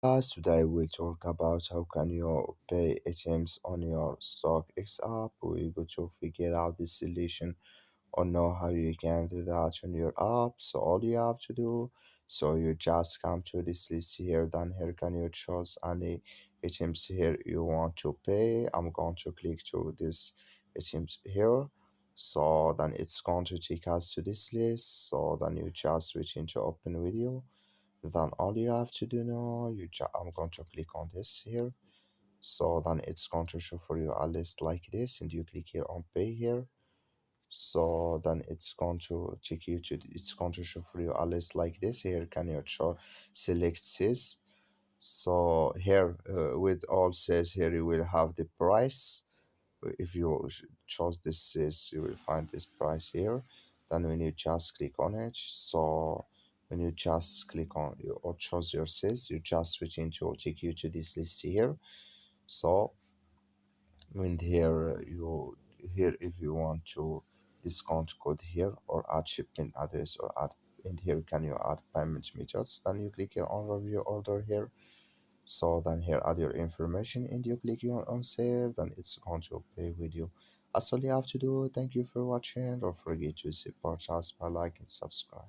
Today we'll talk about how can you pay items on your StockX app. We're going to figure out the solution or know how you can do that on your app. So all you have to do, so you just come to this list here. Then here can you choose any items here you want to pay. I'm going to click to this items here. So then it's going to take us to this list. So then you just switch into open video. Then all you have to do now, I'm going to click on this here. So then it's going to show for you a list like this, and you click here on pay here. So then it's going to take you to it's going to show for you a list like this. Here can you select sys. So here with all says here you will have the price. If you choose this sys, you will find this price here. Then when you just click on it, so when you just click on you or choose your sys, you just switch into take you to this list here. So when here you here if you want to discount code here or add shipment address or add in here can you add payment methods, then you click here on review order here. So then here add your information and you click here on save, then it's going to pay with you. That's all you have to do. Thank you for watching. Don't forget to support us by like and subscribe.